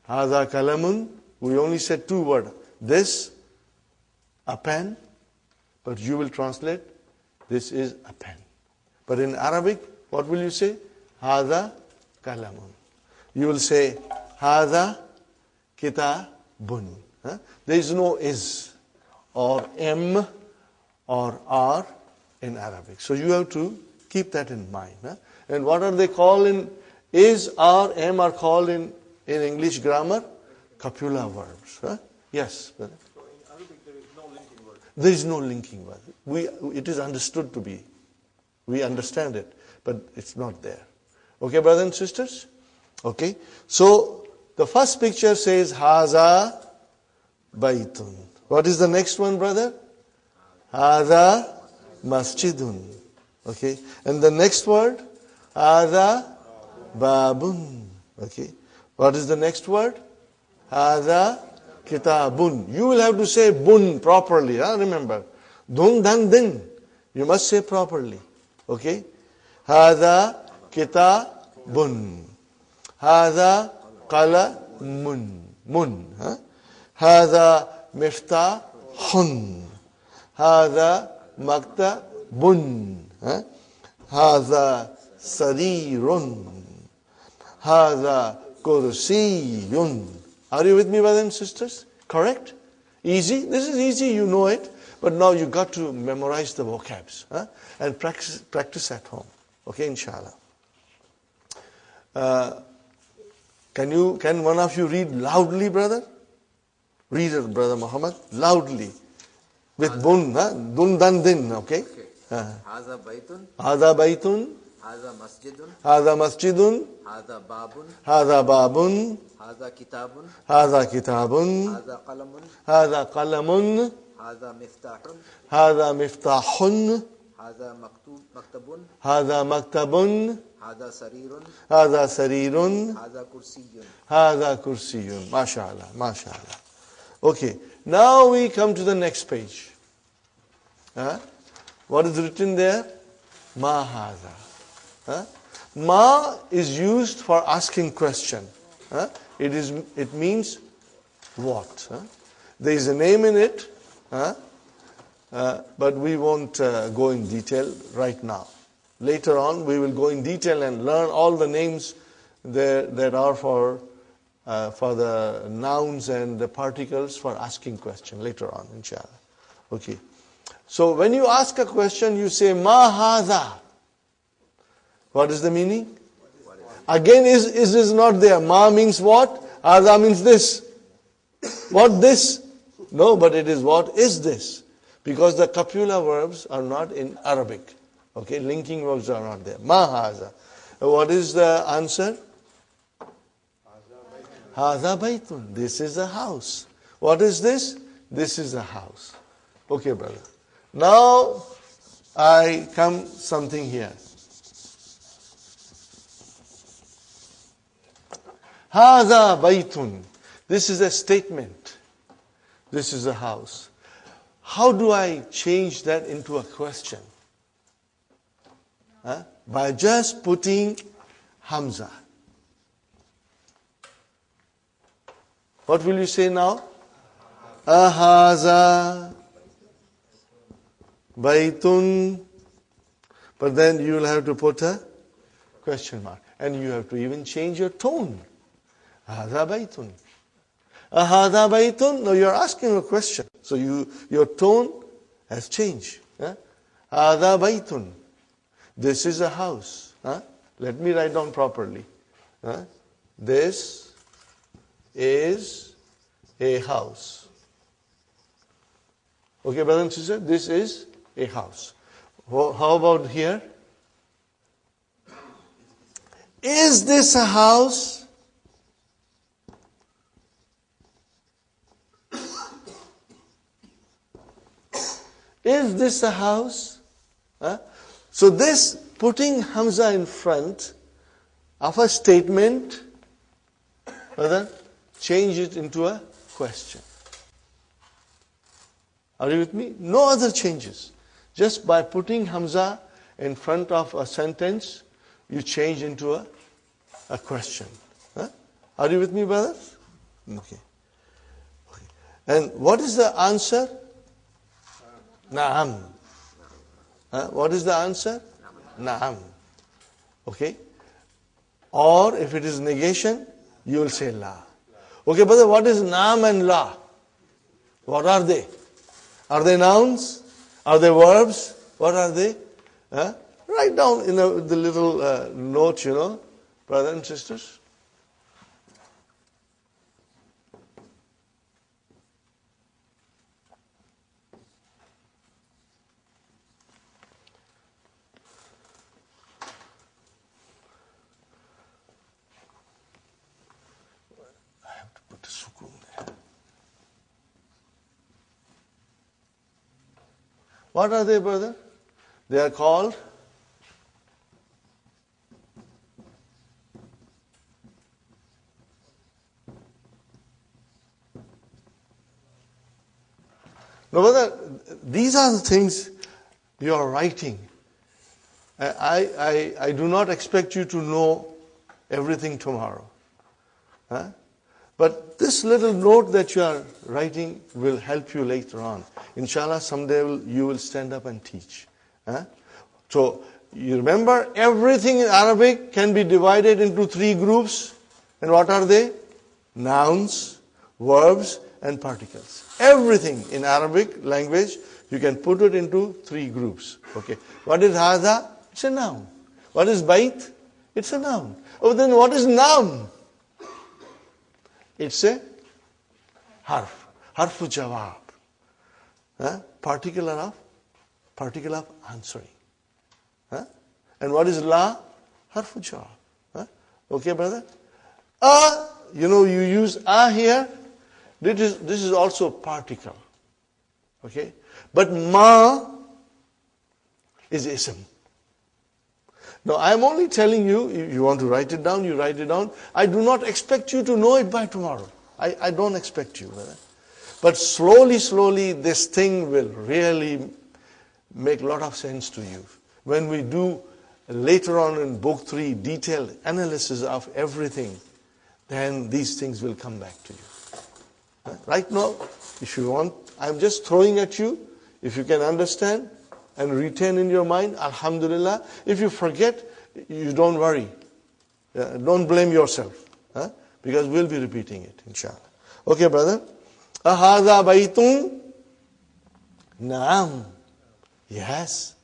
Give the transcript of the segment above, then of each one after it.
Hada kalamun. We only said two words. This, a pen. But you will translate, this is a pen. But in Arabic, what will you say? Hada kalamun. You will say, Hada kitabun. There is no is or m or r in Arabic. So you have to keep that in mind. And what are they called in is, r, m are called in English grammar? Copula verbs. Yes, brother. So in Arabic there is no linking word. There is no linking word. It is understood to be. We understand it, but it's not there. Okay, brothers and sisters? Okay. So the first picture says Haza Baitun. What is the next one, brother? Haza Masjidun. Okay. And the next word? Haza Babun. Okay. What is the next word? Haza Kitabun. You will have to say bun properly. Remember. Dun dan din. You must say properly. Okay. Haza Kitabun. Haza Qalamun. Mun. Haza Miftahun. Haza Maktabun. Haza Sarirun. Haza Kursiyun. Are you with me, brothers and sisters? Correct? Easy? This is easy, you know it. But now you got to memorize the vocabs and practice at home. Okay, inshallah. Can one of you read loudly, brother? Read it, brother Muhammad, loudly. With bun, dun dan din, okay? Haza baitun. Haza baitun. Haza masjidun. Haza masjidun. Haza babun. Haza babun. Haza kitabun. Haza kitabun. Haza qalamun. Haza qalamun. Haza miftahun. Haza miftahun. Haza maktabun. Haza maktabun. Haza sarirun. Haza sarirun. Haza kursiyun. Haza kursiyun. MashaAllah, MashaAllah. Okay, now we come to the next page. What is written there? Ma haza. Ma is used for asking question. It means what? There is a name in it, but we won't go in detail right now. Later on, we will go in detail and learn all the names that are for the nouns and the particles for asking question later on, inshallah. Okay. So when you ask a question, you say ma hadha. What is the meaning? Again, is not there. Ma means what? Hadha means this. What this? No, but it is what is this? Because the copula verbs are not in Arabic. Okay, linking verbs are not there. Ma hadha. What is the answer? Hadha baitun. This is a house. What is this? This is a house. Okay, brother. Now, I come something here. Hadha baitun. This is a statement. This is a house. How do I change that into a question? By just putting Hamza. What will you say now? Ahaza baitun. But then you will have to put a question mark. And you have to even change your tone. Ahaza baitun. Ahaza baitun. Now you are asking a question. So your tone has changed. Ahaza baitun. This is a house. Let me write down properly. This is a house. Okay, brother and sister, this is a house. How about here? Is this a house? Is this a house? So this, putting Hamza in front of a statement, brother, change it into a question. Are you with me? No other changes. Just by putting Hamza in front of a sentence, you change into a question. Are you with me, brothers? Okay. Okay. And what is the answer? Na'am. What is the answer? Na'am. Okay. Or if it is negation, you will say la. Okay, brother, what is na'am and la? What are they? Are they nouns? Are they verbs? What are they? Write down in the little note, brothers and sisters. I have to put a sukun there. What are they, brother? They are called no, brother, these are the things you are writing. I do not expect you to know everything tomorrow. But this little note that you are writing will help you later on. Inshallah, someday you will stand up and teach. So, you remember, everything in Arabic can be divided into 3 groups. And what are they? Nouns, verbs, and particles. Everything in Arabic language, you can put it into 3 groups. Okay. What is hadha? It's a noun. What is bait? It's a noun. Oh, then what is noun? It's a harf. Harfu jawab. Particle of answering. And what is la? Harfu jawab. Okay, brother? You use here. This is also particle. Okay? But ma is ism. Now, I am only telling you, if you want to write it down, you write it down. I do not expect you to know it by tomorrow. I don't expect you. Brother. But slowly, this thing will really make a lot of sense to you. When we do later on in book 3 detailed analysis of everything, then these things will come back to you. Right now, if you want, I'm just throwing at you. If you can understand and retain in your mind, alhamdulillah. If you forget, you don't worry. Don't blame yourself. Because we'll be repeating it, inshallah. Okay, brother? Ahadha baytun? Naam. Yes.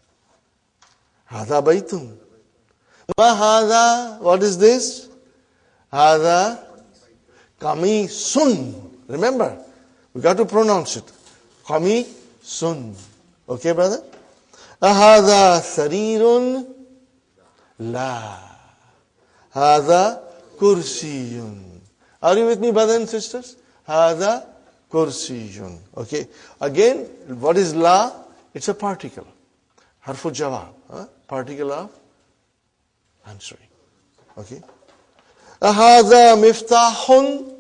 Hadha baytun. Ma hadha? What is this? Hadha kamisun. Remember, we got to pronounce it. Kamisun. Okay, brother? Ahadha sarirun? La. Hadha kursiyun. Are you with me, brothers and sisters? Hadha kursiyun. Okay. Again, what is la? It's a particle. Harfu jawab. Particle of answering. Okay. Ahadha miftahun?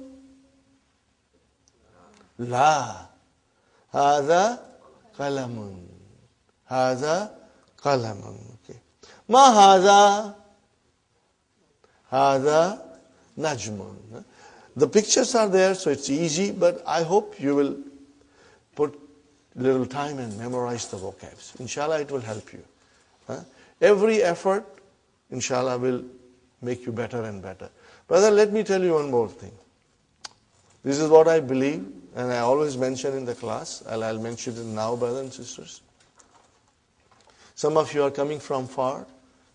La. Hadha qalamun. Hadha qalamun. Okay. Ma hadha? Hadha najmun. The pictures are there, so it's easy, but I hope you will put little time and memorize the vocabs. Inshallah, it will help you. Every effort, inshallah, will make you better and better. Brother, let me tell you one more thing. This is what I believe, and I always mention in the class, and I'll mention it now, brothers and sisters. Some of you are coming from far,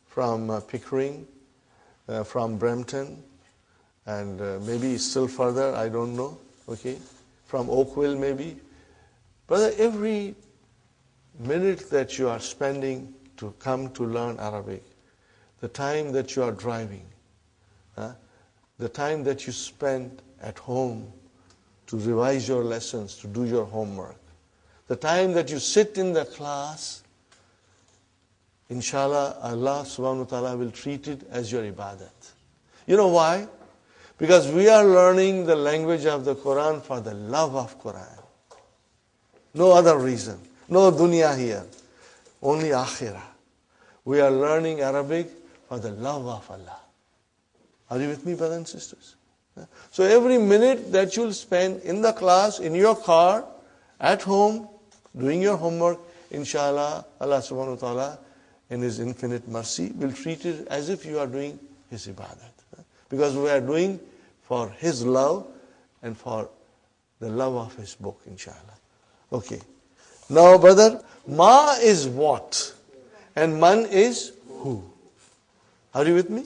from Pickering, from Brampton, and maybe still further, I don't know, okay, from Oakville maybe. Brother, every minute that you are spending to come to learn Arabic, the time that you are driving, the time that you spend at home to revise your lessons, to do your homework, the time that you sit in the class, inshallah, Allah subhanahu wa ta'ala will treat it as your ibadat. You know why? Because we are learning the language of the Quran for the love of Quran. No other reason. No dunya here. Only akhirah. We are learning Arabic for the love of Allah. Are you with me, brothers and sisters? So every minute that you'll spend in the class, in your car, at home, doing your homework, inshallah, Allah subhanahu wa ta'ala, in His infinite mercy, will treat it as if you are doing His ibadat. Because we are doing for His love and for the love of His book, inshallah. Okay. Now, brother, ma is what? And man is who? Are you with me?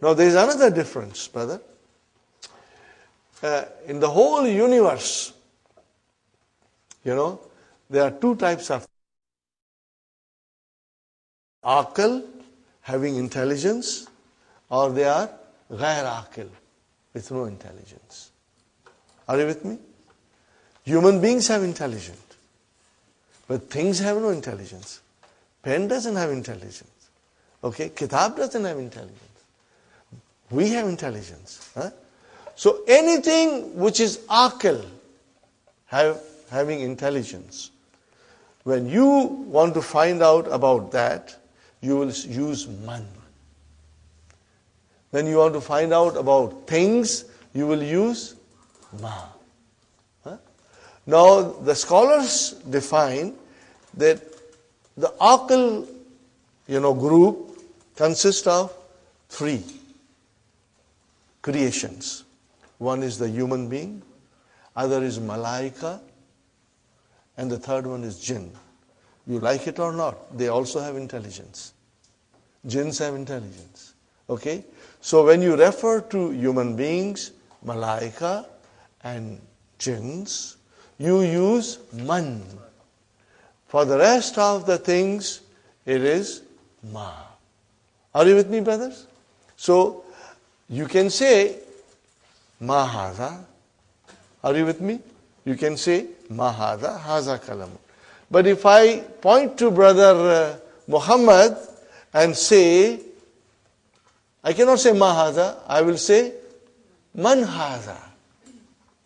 Now, there is another difference, brother. In the whole universe, there are two types of aql, having intelligence, or they are ghair aql, with no intelligence. Are you with me? Human beings have intelligence, but things have no intelligence. Pen doesn't have intelligence. Okay? Kitab doesn't have intelligence. We have intelligence. So anything which is aql, having intelligence, when you want to find out about that, you will use man. When you want to find out about things, you will use ma. Now, the scholars define that the aql, group consists of three creations. One is the human being, other is malaika, and the third one is jinn. You like it or not, they also have intelligence. Jinns have intelligence. Okay? So when you refer to human beings, malaika, and jinns, you use man. For the rest of the things, it is ma. Are you with me, brothers? So, you can say, ma hadha. Are you with me? You can say, ma hadha, haza kalam. But if I point to brother Muhammad and say, I cannot say ma hadha, I will say, man hadha.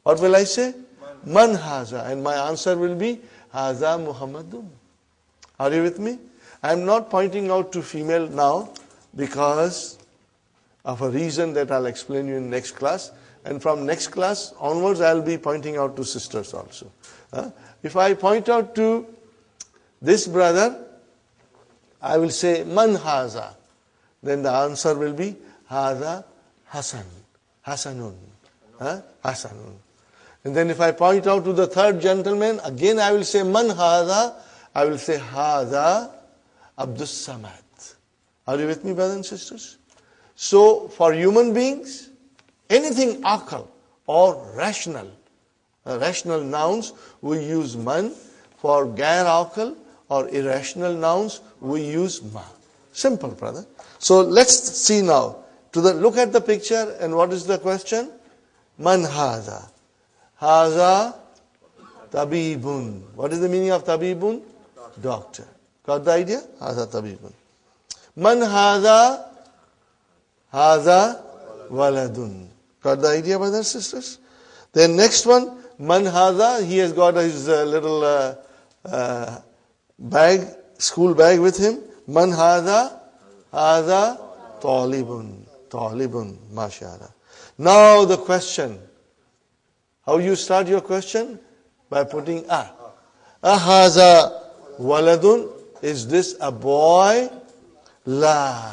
What will I say? Man hadha. And my answer will be, hadha Muhammadun. Are you with me? I am not pointing out to female now because of a reason that I'll explain you in next class. And from next class onwards, I'll be pointing out to sisters also. If I point out to this brother, I will say, man haza. Then the answer will be, haza Hasan. Hasanun. Hasanun. And then if I point out to the third gentleman, again I will say, man haza. I will say, haza Abdus Samad. Are you with me, brothers and sisters? So, for human beings, anything aql or rational nouns, we use man. For gair aql or irrational nouns, we use ma. Simple, brother. So let's see now. Look at the picture, and what is the question? Man haza. Haza tabibun. What is the meaning of tabibun? Doctor. Got the idea? Haza tabibun. Man haza. Haza waladun. Got the idea, brothers and sisters? Then next one, man haza, he has got his little bag, school bag with him. Man haza, haza talibun. Talibun, mashallah. Now the question. How you start your question? By putting a. Haza waladun. Is this a boy? La.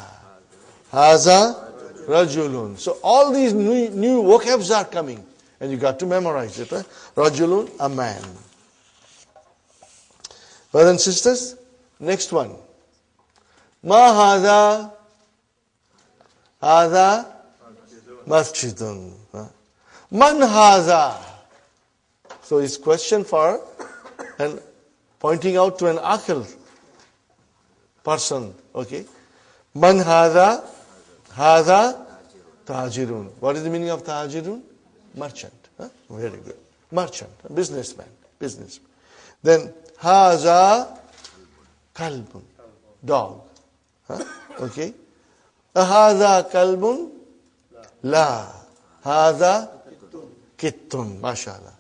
Haza rajulun. So all these new vocabs are coming. And you got to memorize it. Right? Rajulun, a man. Brothers and sisters, next one. Ma hadha. Hadha masjidun. Man hadha. So it's question for and pointing out to an aql person. Okay. Man hadha. Hadha tajirun. What is the meaning of tajirun? Merchant. Very good. Merchant. Businessman. Then haza kalbun. Dog. Okay. Haza kalbun. La. Haza kittun. Mashallah.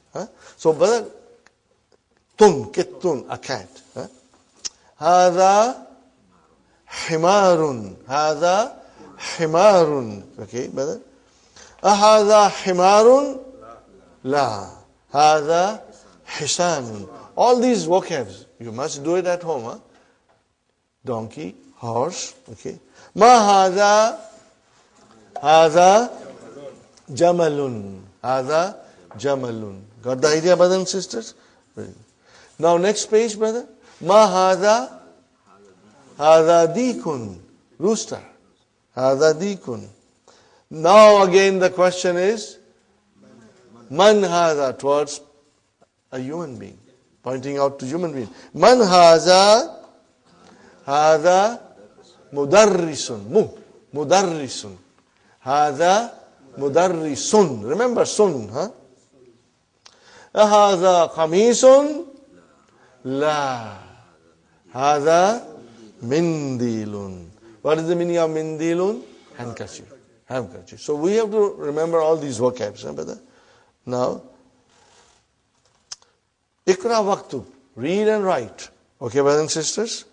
So, brother, kittun, a cat. Haza himarun. Haza himarun. Okay, brother. Ahadha himarun? La. Hadha hisanun. All these vocabs, you must do it at home. Huh? Donkey, horse, okay. Ma hadha? Hadha jamalun. Hadha jamalun. Got the idea, brothers and sisters? Very good. Now next page, brother. Ma hadha? Hadha dikun. Rooster. Hadha dikun. Now again the question is, man hadha, towards a human being, pointing out to human being. Man hadha? Hadha mudarrisun. Mudarrisun. Hadha mudarrisun. Remember sun, huh? Hadha qamisun? La. Hadha mindilun. What is the meaning of mindilun? Handkerchief. Handkerchief. So we have to remember all these vocabs, huh, brother? Now, Ikra waktub. Read and write. Okay, brothers and sisters?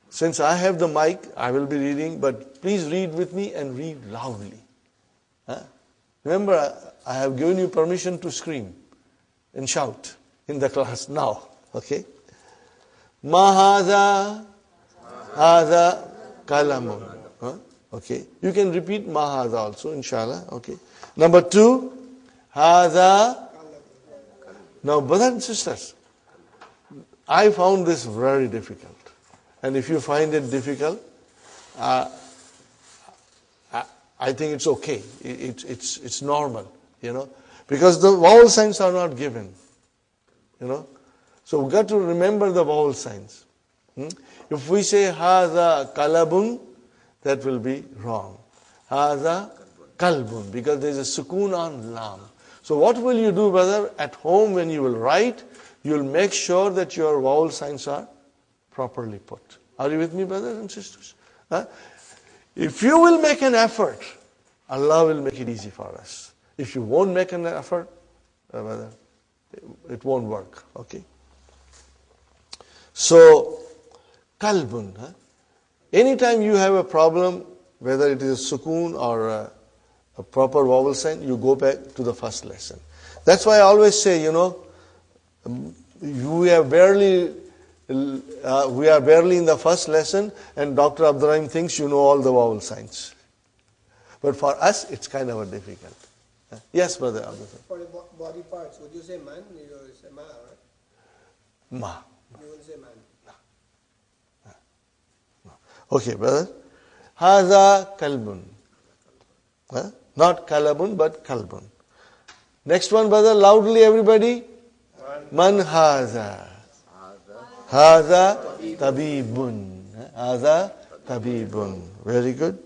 Since I have the mic, I will be reading, but please read with me and read loudly. Huh? Remember, I have given you permission to scream and shout in the class now. Okay? Mahadha, hadha kalamun. Huh? Okay. You can repeat mahadha also, inshallah. Okay. Number 2, hadha. Now, brothers and sisters, I found this very difficult. And if you find it difficult, I think it's okay. It's normal, you know, because the vowel signs are not given, you know. So we've got to remember the vowel signs. If we say hadha kalabun, that will be wrong. Hadha kalbun, because there is a sukoon on lam. So what will you do, brother? At home when you will write, you will make sure that your vowel signs are properly put. Are you with me, brothers and sisters? Huh? If you will make an effort, Allah will make it easy for us. If you won't make an effort, brother, it won't work. Okay? So, kalbun. Huh? Anytime you have a problem, whether it is a sukoon or a proper vowel sign, you go back to the first lesson. That's why I always say, you know, we are barely in the first lesson, and Dr. Abdurrahim thinks you know all the vowel signs. But for us, it's kind of a difficult. Yes, brother Abdurrahim. For the body parts, would you say man? You will say ma, right? Ma. You will say man. Okay, brother. Hadha kalbun. Not kalabun, but kalbun. Next one, brother, loudly everybody. Man hadha. Hadha tabibun. Hadha tabibun. Very good.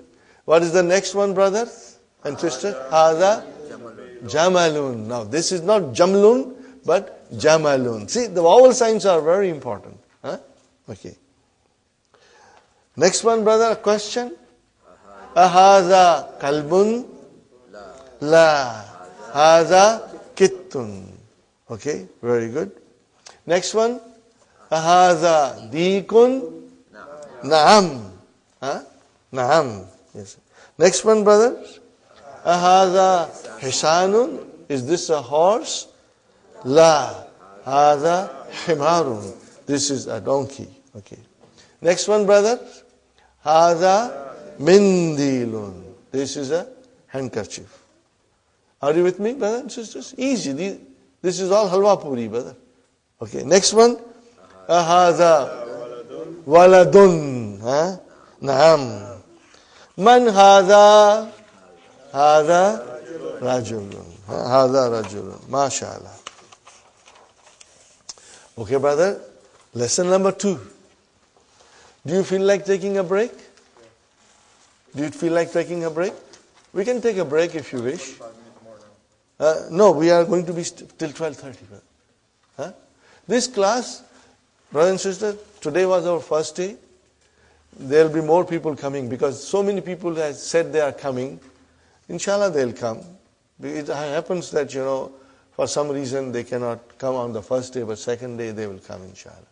What is the next one, brothers and sisters? Hadha jamalun. Now, this is not jamlun, but jamalun. See, the vowel signs are very important. Okay. Next one, brother, a question. Ahadha kalbun? La. Hadha kittun. Okay, very good. Next one. Ahadha dikun? Naam. Naam. Yes. Next one, brothers. Ahadha hisanun? Is this a horse? La. Hadha himarun. This is a donkey. Okay. Next one, brothers. Hadha mindilun. This is a handkerchief. Are you with me, brothers and sisters? Easy. This is all halwa puri, brother. Okay. Next one. Hadha waladun. Naam. Man hadha? Hadha rajulun. Hadha rajulun. MashaAllah. Okay, brother. Lesson number 2. Do you feel like taking a break? Do you feel like taking a break? We can take a break if you wish. No, we are going to be till 12:30. This class, brothers and sisters, today was our first day. There will be more people coming because so many people have said they are coming. Inshallah, they'll come. It happens that, you know, for some reason they cannot come on the first day, but second day they will come, inshallah.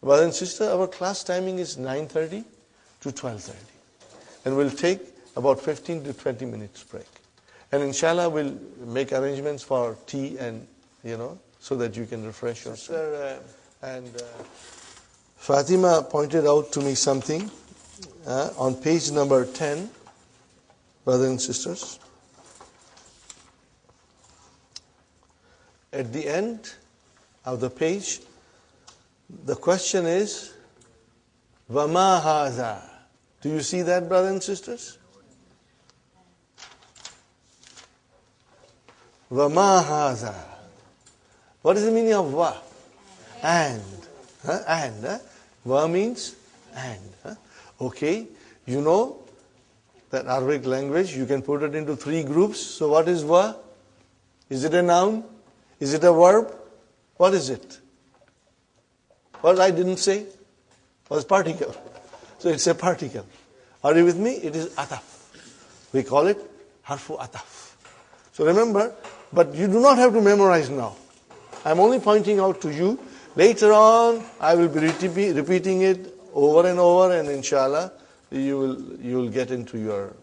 Brothers and sisters, our class timing is 9:30 to 12:30. And we'll take about 15 to 20 minutes break. And inshallah, we'll make arrangements for tea and, so that you can refresh yourself. And Fatima pointed out to me something on page number 10, brothers and sisters. At the end of the page, the question is, Vama haza. Do you see that, brothers and sisters? Vama haza. What is the meaning of va? And. And. Va means and. Okay. You know that Arabic language, you can put it into 3 groups. So what is va? Is it a noun? Is it a verb? What is it? What I didn't say was particle. So it's a particle. Are you with me? It is ataf. We call it harfu ataf. So remember, but you do not have to memorize now. I'm only pointing out to you. Later on, I will be repeating it over and over, and inshallah, you will get into your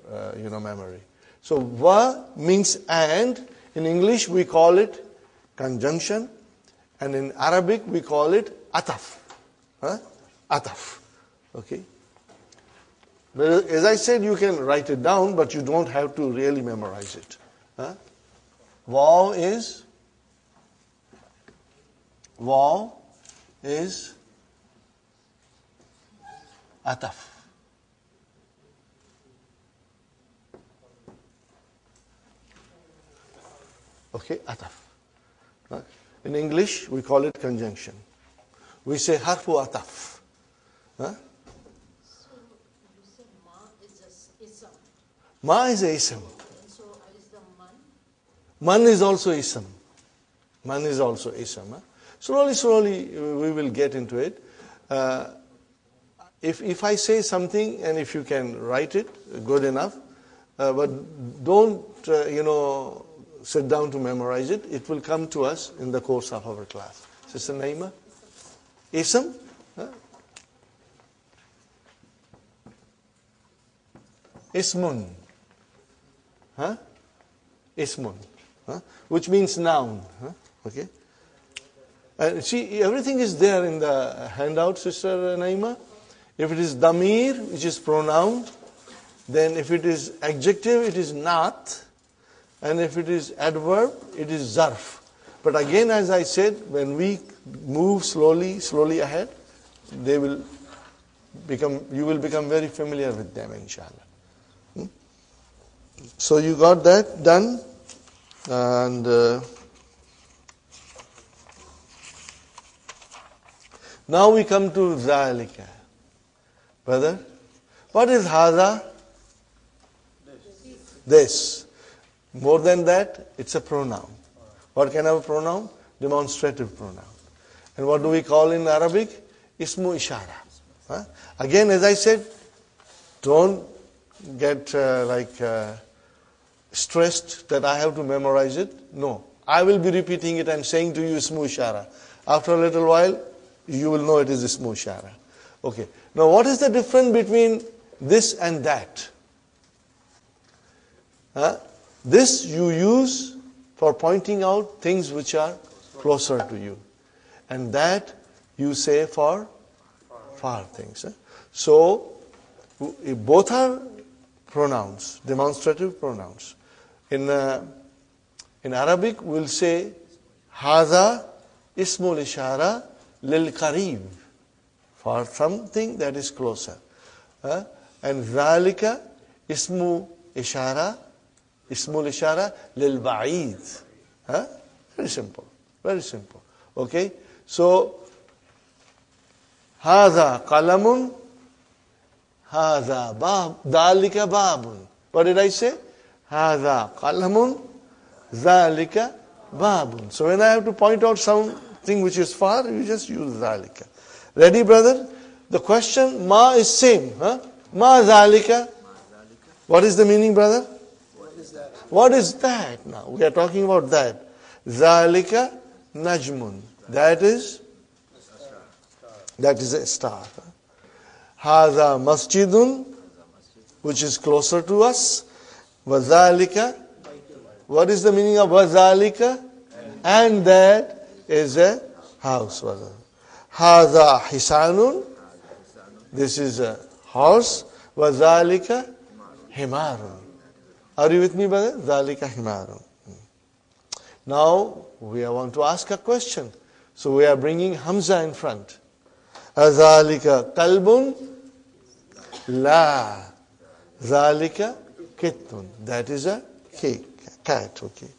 memory. So va means and. In English, we call it conjunction, and in Arabic, we call it ataf. Ataf. Okay. But as I said, you can write it down, but you don't have to really memorize it. Waw is ataf. Okay, ataf. In English, we call it conjunction. We say harfu ataf. So you said ma is a ism. Ma is a ism. And so is the man? Man is also ism. Man is also ism. Slowly, we will get into it. If I say something and if you can write it, good enough. But don't, sit down to memorize it. It will come to us in the course of our class. Sister Naima? Ism? Ismun. Ismun. Which means noun. Okay? And see, everything is there in the handout, Sister Naima. If it is damir, which is pronoun, then if it is adjective, it is not. And if it is adverb, it is zarf. But again, as I said, when we move slowly ahead, you will become very familiar with them, inshallah. So you got that done. And now we come to zalika. Brother, what is hadha? This. More than that, it's a pronoun. What kind of a pronoun? Demonstrative pronoun. And what do we call in Arabic? Ismu ishara. Again, as I said, don't get stressed that I have to memorize it. No. I will be repeating it and saying to you Ismu ishara. After a little while, you will know it is Ismu ishara. Okay. Now, what is the difference between this and that? This you use for pointing out things which are closer to you. And that you say for far things. So, both are pronouns, demonstrative pronouns. In Arabic, we'll say, Hadha ismul ishara lil qarib, for something that is closer. And Zalika ismu ishara, ismul ishara lil ba'id. Very simple. Very simple. Okay? So, Hadha qalamun, Hadha bab, Dhalika babun. What did I say? Hadha qalamun, Dhalika babun. So when I have to point out something which is far, you just use Dhalika. Ready, brother? The question, ma is same. Ma Dhalika. What is the meaning, brother? What is that? What is that now? We are talking about that. Zalika najmun. That is a star. Hadha masjidun. which is closer to us. Vazalika. What is the meaning of Vazalika? And that is a house. Hadha hisanun. This is a horse. Vazalika himarun. Are you with me, brother? Zalika himarun. Now, we want to ask a question. So we are bringing Hamza in front. Azalika kalbun? La. Zalika kittun. That is a cat. Okay.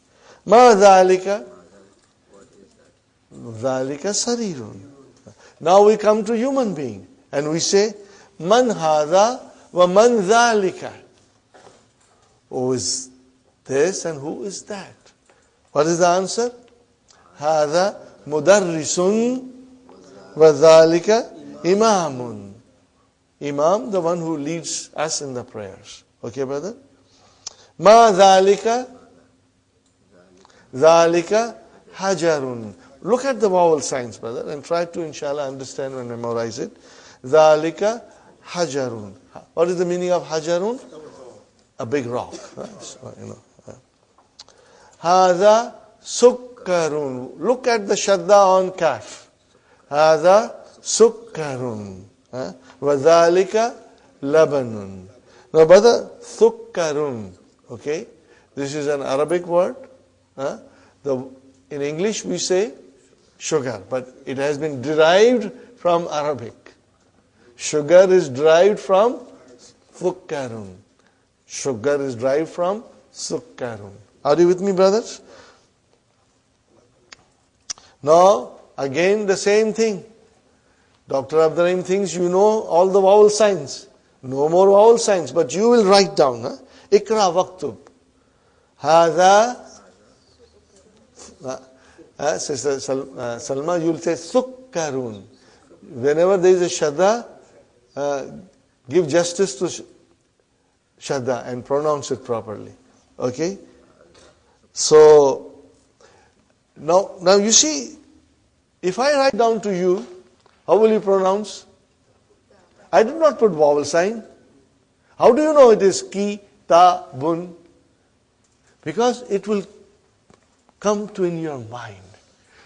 Ma zalika? Zalika sarirun. Now we come to human being. And we say, Man hadha wa man zalika. Who is this and who is that? What is the answer? Hadha mudarrisun wa zalika imamun. Imam, the one who leads us in the prayers. Okay, brother? Ma zalika? Zalika hajarun. Look at the vowel signs, brother, and try to, inshallah, understand and memorize it. Zalika hajarun. What is the meaning of hajarun? A big rock. So, Hadha sukkarun. Look at the shadda on kaf. Hadha sukkarun. Vazalika labanun. Now, brother, sukkarun. Okay? This is an Arabic word. In English we say sugar, but it has been derived from Arabic. Sugar is derived from sukkarun. Sugar is derived from sukkarun. Are you with me, brothers? Now, again the same thing. Dr. Abdurrahim thinks you know all the vowel signs. No more vowel signs, but you will write down. Ikra waktub. Hadha. Sister Salma, you will say sukkarun. Whenever there is a shadda, give justice to shadda and pronounce it properly. Okay? So, now you see, if I write down to you, how will you pronounce? I did not put vowel sign. How do you know it is ki, ta, bun? Because it will come to in your mind.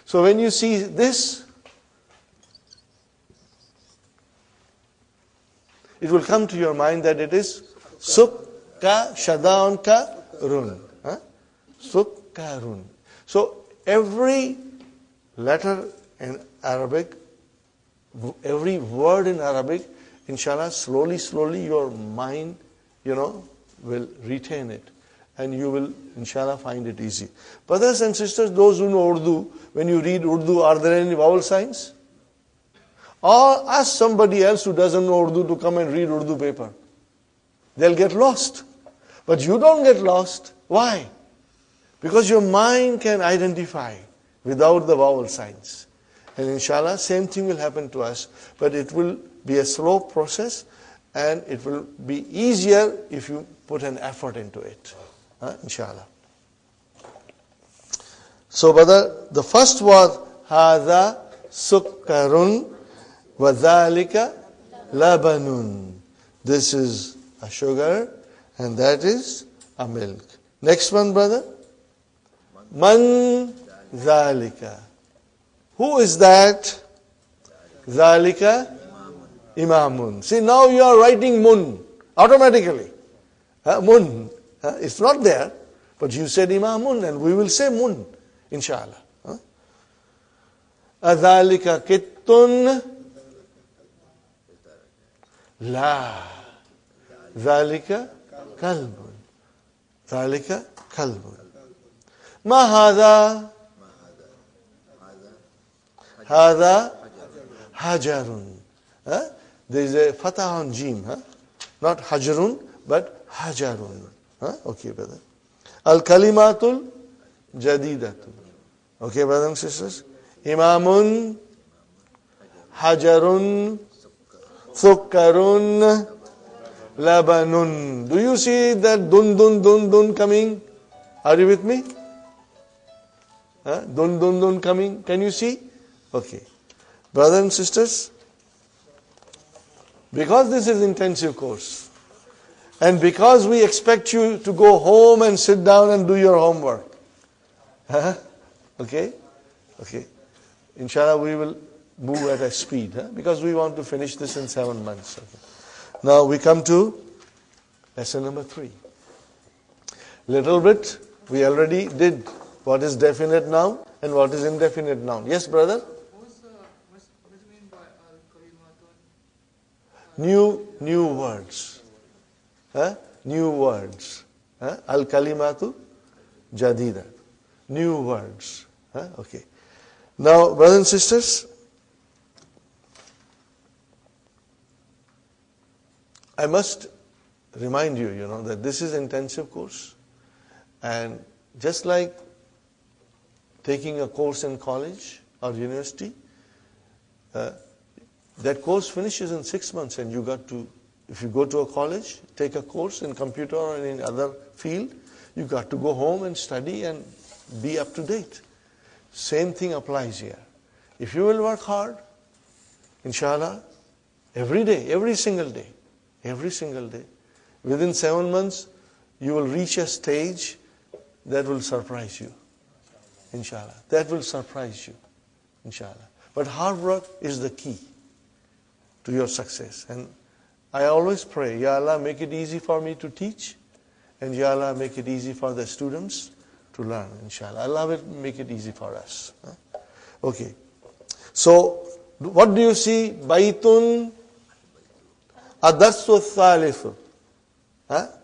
So when you see this, it will come to your mind that it is sukka, shadda ka, run. Sukkarun. So every letter in Arabic, every word in Arabic, inshallah, slowly your mind, will retain it. And you will, inshallah, find it easy. Brothers and sisters, those who know Urdu, when you read Urdu, are there any vowel signs? Or ask somebody else who doesn't know Urdu to come and read Urdu paper. They'll get lost. But you don't get lost. Why? Because your mind can identify without the vowel signs. And inshallah, same thing will happen to us. But it will be a slow process and it will be easier if you put an effort into it. Inshallah. So, brother, the first was Hadha sukkarun wa dhalika labanun. This is a sugar and that is a milk. Next one, brother. Man dhalika. Who is that? Dhalika imamun. See, now you are writing mun automatically. Mun. It's not there, but you said imamun and we will say mun, inshallah. Adhalika kittun? La. Dhalika kalbun. Dhalika kalbun. Ma hadha? Hadha hajarun. There is a fatah on jim. Not hajarun, but hajarun. Okay, brother. Al-kalimatul jadidatul. Okay, brothers and sisters. Imamun, hajarun, sukkarun, labanun. Do you see that dun coming? Are you with me? Dun coming. Can you see? Okay. Brothers and sisters, because this is intensive course, And because we expect you to go home and sit down and do your homework. Huh? Okay? Okay. Inshallah, we will move at a speed, because we want to finish this in 7 months. Okay. Now we come to lesson number 3. Little bit, we already did what is definite noun and what is indefinite noun. Yes, brother? What do you mean by al-kalimatun? New words. New words. Al-kalimatu jadida. New words. Okay. Now, brothers and sisters, I must remind you, that this is intensive course. And just like taking a course in college or university, that course finishes in 6 months, and you got to, if you go to a college, take a course in computer or in other field, you got to go home and study and be up to date. Same thing applies here. If you will work hard, inshallah, every day, every single day, within 7 months, you will reach a stage that will surprise you. Inshallah. That will surprise you. Inshallah. But hard work is the key to your success. And I always pray, Ya Allah, make it easy for me to teach, and Ya Allah, make it easy for the students to learn, inshallah. Allah will make it easy for us. Okay. So, what do you see? Baitun Adarsu Thalithu.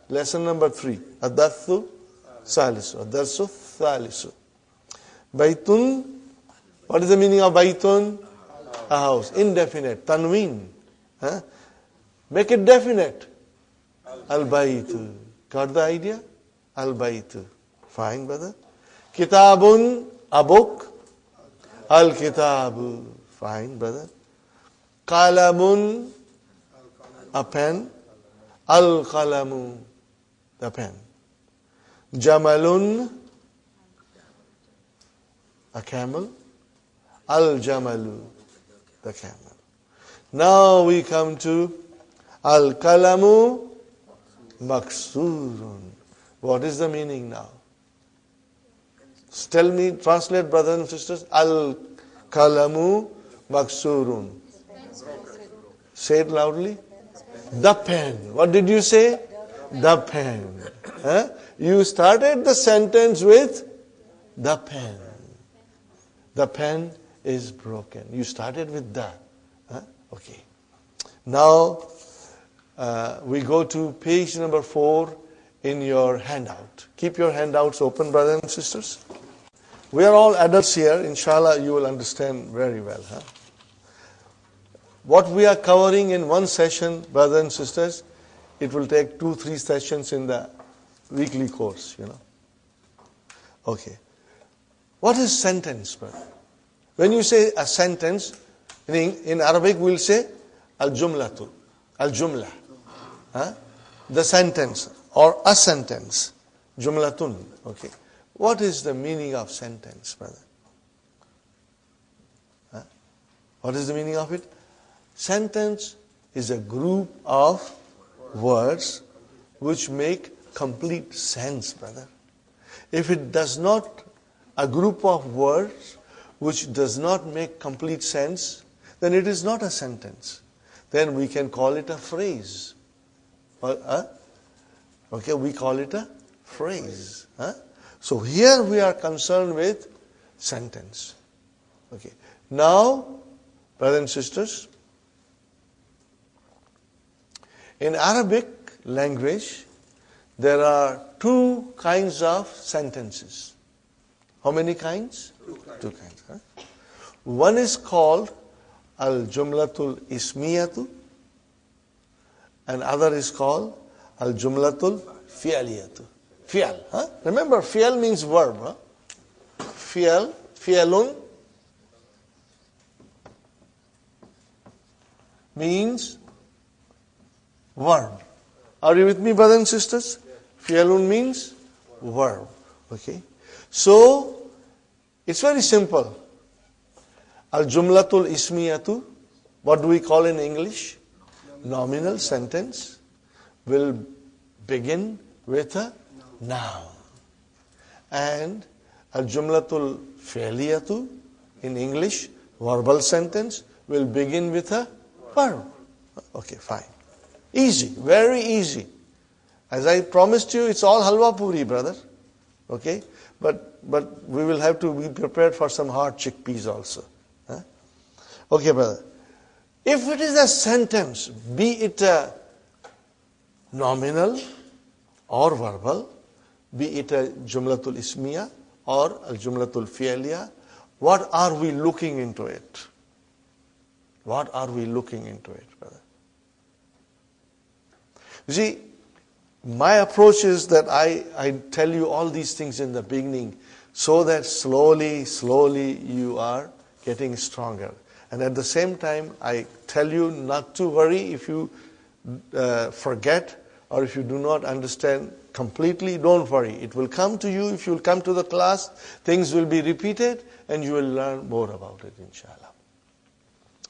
Lesson number 3. Adarsu Thalithu. Adarsu Thalithu. Baitun, what is the meaning of Baitun? A house. Indefinite. Tanween. Make it definite. Al-Baitu. Got the idea? Al-Baitu. Fine, brother. Kitabun, a book. Al-Kitabu. Fine, brother. Qalamun, a pen. Al-Qalamu, the pen. Jamalun, a camel. Al-Jamalu, the camel. Now we come to Al-Kalamu Maksurun. What is the meaning now? Tell me, translate, brothers and sisters. Al-Kalamu Maksurun. Say it loudly. The pen. What did you say? The pen. You started the sentence with the pen. The pen is broken. You started with the. Okay. Now, we go to page number 4 in your handout. Keep your handouts open, brothers and sisters. We are all adults here. Inshallah, you will understand very well. What we are covering in one session, brothers and sisters, it will take 2-3 sessions in the weekly course, Okay. What is sentence, brother? When you say a sentence, in Arabic we'll say al-jumlatu, al-jumla. The sentence or a sentence. Jumlatun. Okay. What is the meaning of sentence, brother? What is the meaning of it? Sentence is a group of words which make complete sense, brother. If it does not, a group of words which does not make complete sense, then it is not a sentence. Then we can call it a phrase. Okay, we call it a phrase. So here we are concerned with sentence. Okay. Now, brothers and sisters, in Arabic language, there are 2 kinds of sentences. How many kinds? 2 kinds. One is called al-jumlatul ismiyatu, and other is called al-jumlatul fi'aliyatu. Fi'al. Remember, fi'al means verb. Fi'al, fi'alun means verb. Are you with me, brothers and sisters? Fi'alun means verb. Okay. So, it's very simple. Al-jumlatul ismiyatu, what do we call in English? Nominal sentence will begin with a noun. And al-jumlatul fi'liyatu, in English, verbal sentence, will begin with a verb. Okay, fine. Easy, very easy. As I promised you, it's all halwa puri, brother. Okay? But we will have to be prepared for some hard chickpeas also. Huh? Okay, brother. If it is a sentence, be it a nominal or verbal, be it a jumlatul ismiya or a jumlatul fi'liya, what are we looking into it? What are we looking into it, brother? You see, my approach is that I tell you all these things in the beginning so that slowly you are getting stronger. And at the same time, I tell you not to worry if you forget or if you do not understand completely. Don't worry. It will come to you. If you will come to the class, things will be repeated and you will learn more about it, inshallah.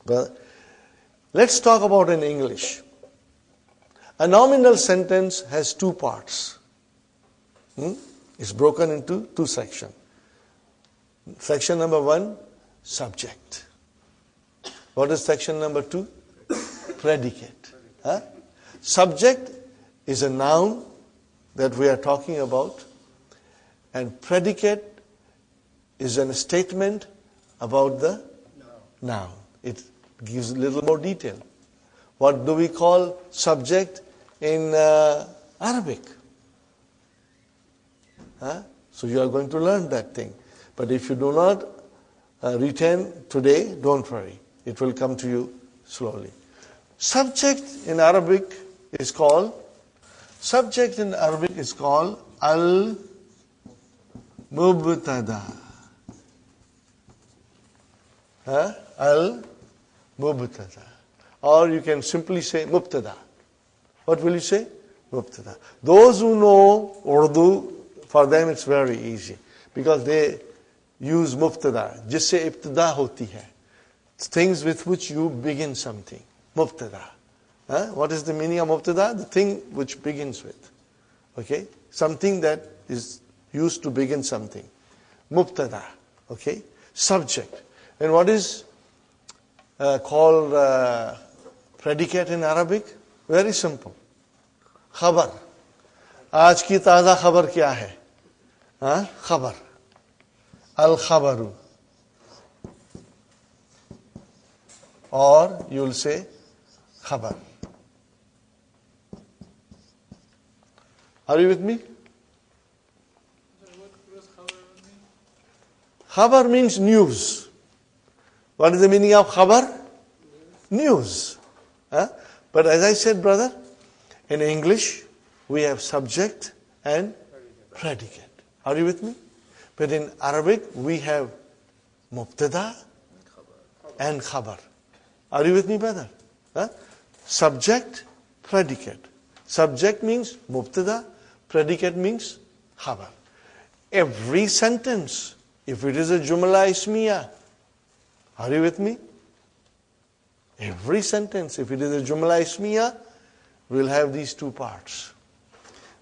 But let's talk about in English. A nominal sentence has two parts. It's broken into two sections. Section number 1, subject. What is section number 2? Predicate. Huh? Subject is a noun that we are talking about, and predicate is a statement about the noun. It gives a little more detail. What do we call subject in Arabic? Huh? So you are going to learn that thing. But if you do not retain today, don't worry. It will come to you slowly. Subject in Arabic is called al-mubtada. Al-mubtada. Or you can simply say mubtada. What will you say? Mubtada. Those who know Urdu, for them it's very easy. Because they use mubtada. Jisse ibtida hoti hai. Things with which you begin something. Mubtada. What is the meaning of mubtada? The thing which begins with. Okay? Something that is used to begin something. Mubtada. Okay? Subject. And what is called predicate in Arabic? Very simple. Khabar. आज की ताज़ा खबर क्या है? खबर. Al-khabaru. Or you will say khabar. Are you with me? What does khabar mean? Khabar means news. What is the meaning of khabar? News. But as I said, brother, in English, we have subject and predicate. Are you with me? But in Arabic, we have mubtada and khabar. Are you with me, brother? Subject, predicate. Subject means mubtada, predicate means khabar. Every sentence, if it is a jumla ismiya, are you with me? Every sentence, if it is a jumla ismiya, will have these two parts.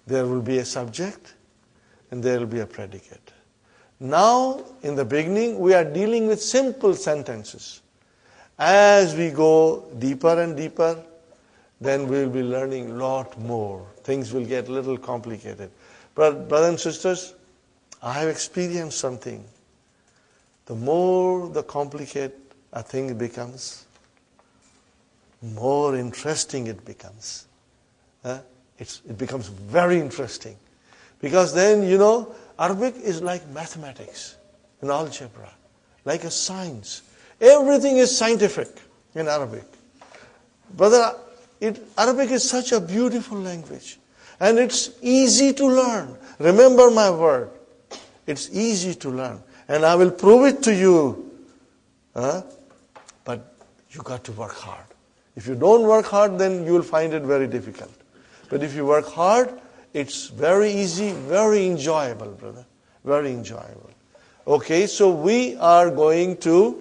There will be a subject and there will be a predicate. Now, in the beginning, we are dealing with simple sentences. As we go deeper and deeper, then we will be learning a lot more. Things will get a little complicated. But brothers and sisters, I have experienced something. The more the complicated a thing becomes, more interesting it becomes. It becomes very interesting. Because then, Arabic is like mathematics and algebra, like a science. Everything is scientific in Arabic. Brother, Arabic is such a beautiful language. And it's easy to learn. Remember my word. It's easy to learn. And I will prove it to you. But you got to work hard. If you don't work hard, then you will find it very difficult. But if you work hard, it's very easy, very enjoyable, brother. Very enjoyable. Okay, so we are going to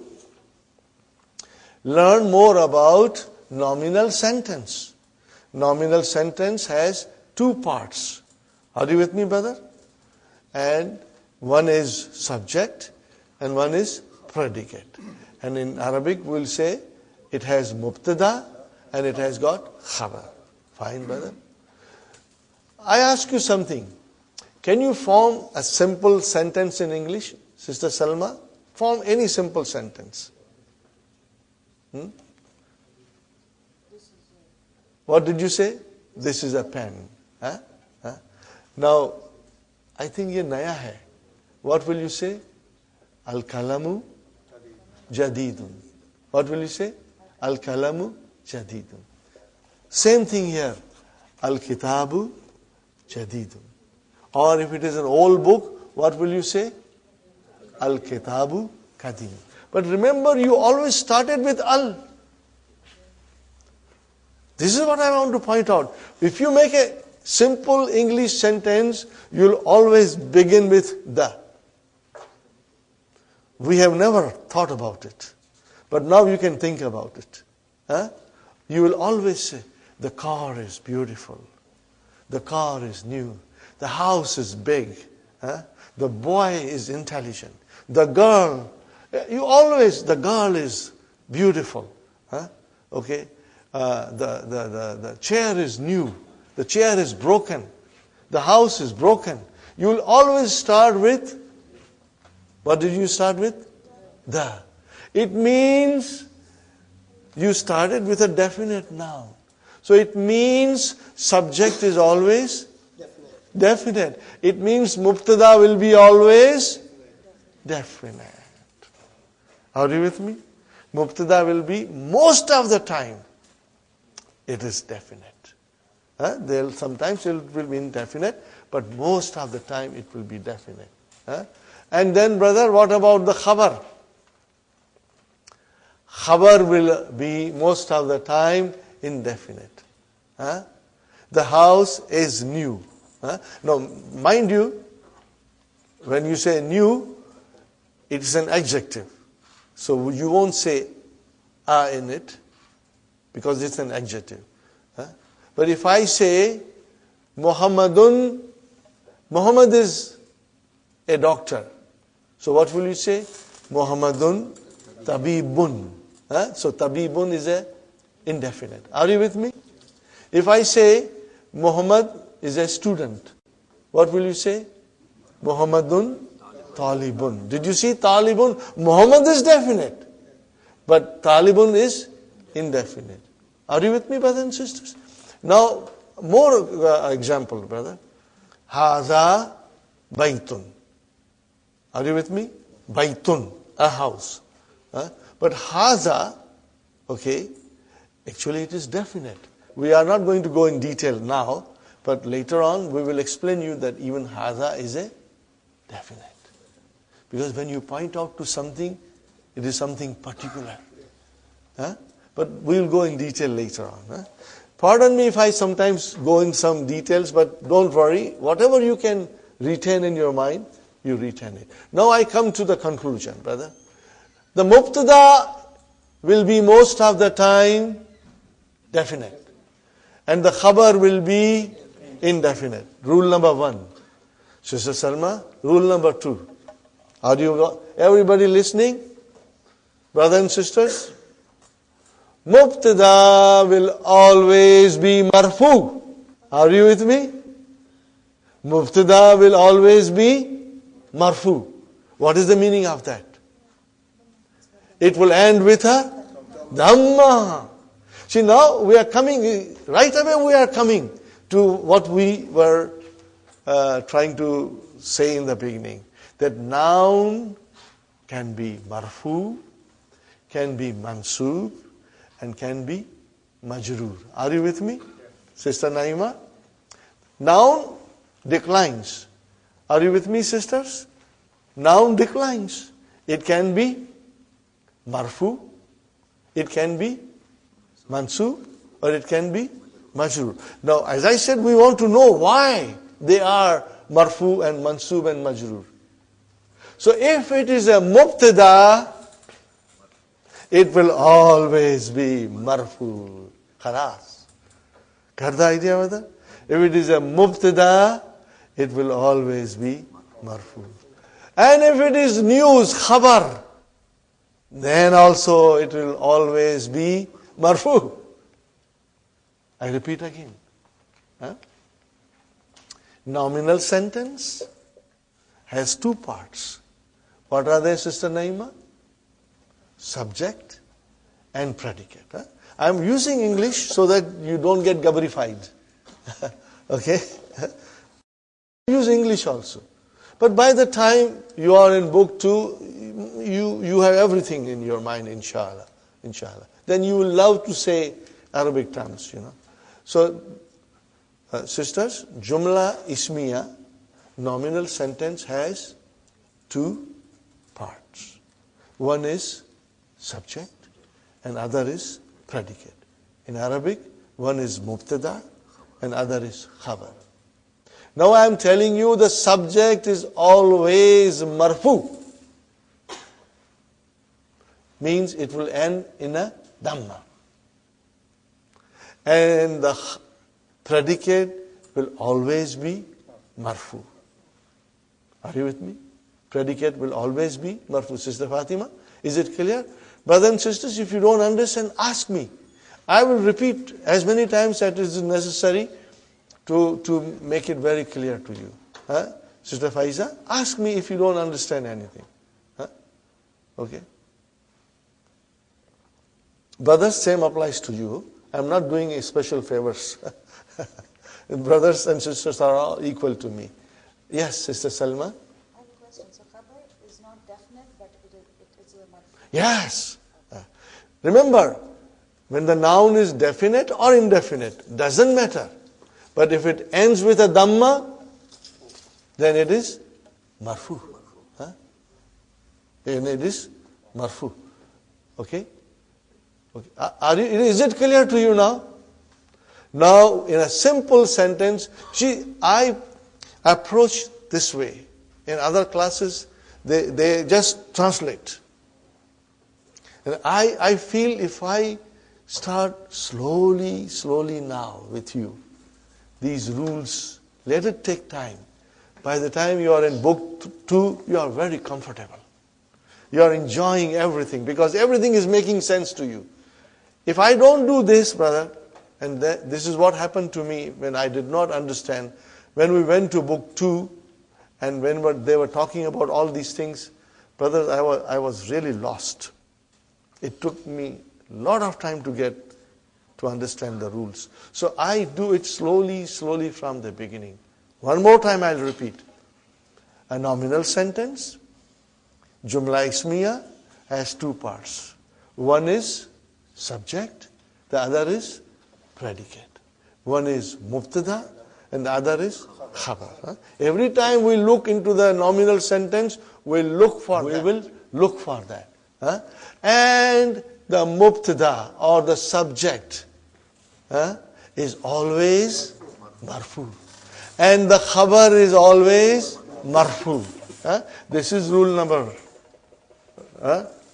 learn more about nominal sentence. Nominal sentence has two parts. Are you with me, brother? And one is subject and one is predicate. And in Arabic we'll say it has mubtada and it has got khabar. Fine, brother? I ask you something. Can you form a simple sentence in English, Sister Salma? Form any simple sentence. What did you say? This is a pen. Huh? Huh? Now, I think ye naya hai. What will you say? Al-kalamu jadidun. What will you say? Al-kalamu jadidun. Same thing here. Al-kitabu jadidun. Or if it is an old book, what will you say? Al-kitabu kadim. But remember, you always started with al. This is what I want to point out. If you make a simple English sentence, you'll always begin with the. We have never thought about it. But now you can think about it. Huh? You will always say, the car is beautiful. The car is new. The house is big. Huh? The boy is intelligent. The girl, the girl is beautiful. Huh? Okay? The chair is new. The chair is broken. The house is broken. You will always start with, what did you start with? The. It means you started with a definite noun. So it means subject is always definite. It means mubtada will be always definite. Are you with me? Mubtada will be most of the time. It is definite. Sometimes it will be indefinite, but most of the time it will be definite. And then, brother, what about the khabar? Khabar will be most of the time indefinite. The house is new. Now, mind you, when you say new, it is an adjective. So you won't say a in it, because it's an adjective. But if I say Muhammad is a doctor. So what will you say? Muhammadun tabibun. So tabibun is a indefinite. Are you with me? If I say Muhammad is a student, what will you say? Muhammadun talibun. Did you see talibun? Muhammad is definite, but talibun is indefinite. Are you with me, brothers and sisters? Now, more example, brother. Haza baytun. Are you with me? Baytun, a house. But haza, okay, actually it is definite. We are not going to go in detail now, but later on we will explain you that even haza is a definite. Because when you point out to something, it is something particular. But we will go in detail later on. Pardon me if I sometimes go in some details, but don't worry. Whatever you can retain in your mind, you retain it. Now I come to the conclusion, brother. The mubtada will be most of the time definite. And the khabar will be indefinite. Rule number 1. Sister Salma, rule number 2. Are you everybody listening? Brothers and sisters? Mubtada will always be marfu. Are you with me? Mubtada will always be marfu. What is the meaning of that? It will end with a dhamma. See, now we are coming, right away we are coming to what we were trying to say in the beginning. That noun can be marfu, can be mansub, and can be majroor. Are you with me, Sister Naima? Noun declines. Are you with me, sisters? Noun declines. It can be marfu, it can be mansub, or it can be majroor. Now, as I said, we want to know why they are marfu and mansub and majroor. So if it is a mubtada, it will always be marfu. Khalas. Got the idea, brother? If it is a mubtada, it will always be marfu. And if it is news, khabar, then also it will always be marfu. I repeat again. Huh? Nominal sentence has two parts. What are they, Sister Naima? Subject and predicate. Huh? I am using English so that you don't get gabbarified. Okay? Use English also. But by the time you are in book 2, you have everything in your mind, inshallah. Inshallah. Then you will love to say Arabic terms, you know. So, sisters, Jumla Ismiya, nominal sentence, has two parts. One is subject and other is predicate. In Arabic, one is mubtada and other is khabar. Now I am telling you the subject is always marfu. Means it will end in a dhamma. And the predicate will always be marfu. Are you with me? Predicate will always be marfu. Sister Fatima, is it clear? Brothers and sisters, if you don't understand, ask me. I will repeat as many times as is necessary to make it very clear to you. Huh? Sister Faiza, ask me if you don't understand anything. Huh? Okay? Brothers, same applies to you. I'm not doing a special favors. Brothers and sisters are all equal to me. Yes, Sister Salma? I have a question. So khabar is not definite, but it is a marfu. Yes. Remember, when the noun is definite or indefinite, doesn't matter. But if it ends with a dhamma, then it is marfu. Huh? Then it is marfu. Okay? Okay. Is it clear to you now? Now, in a simple sentence, I approach this way. In other classes, they just translate. And I feel if I start slowly now with you, these rules, let it take time. By the time you are in book 2, you are very comfortable. You are enjoying everything because everything is making sense to you. If I don't do this, brother, and this is what happened to me when I did not understand, when we went to book 2, and when they were talking about all these things, brothers, I was really lost. It took me a lot of time to understand the rules. So I do it slowly from the beginning. One more time I'll repeat. A nominal sentence, Jumla Ismiya, has two parts. One is subject, the other is predicate. One is mubtada and the other is khabar. Every time we look into the nominal sentence, we will look for that. And the mubtada or the subject is always marfu. And the khabar is always marfu. This is rule number,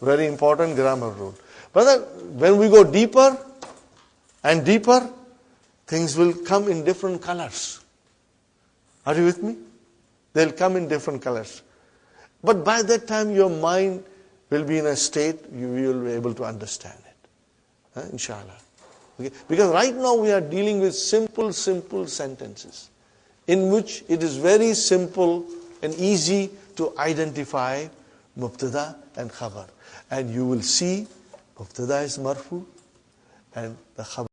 very important grammar rule. Brother, when we go deeper and deeper, things will come in different colors. Are you with me? They'll come in different colors. But by that time, your mind will be in a state you will be able to understand it. Inshallah. Okay? Because right now we are dealing with simple sentences in which it is very simple and easy to identify mubtada and khabar. And you will see mubtada is marfu and the khabar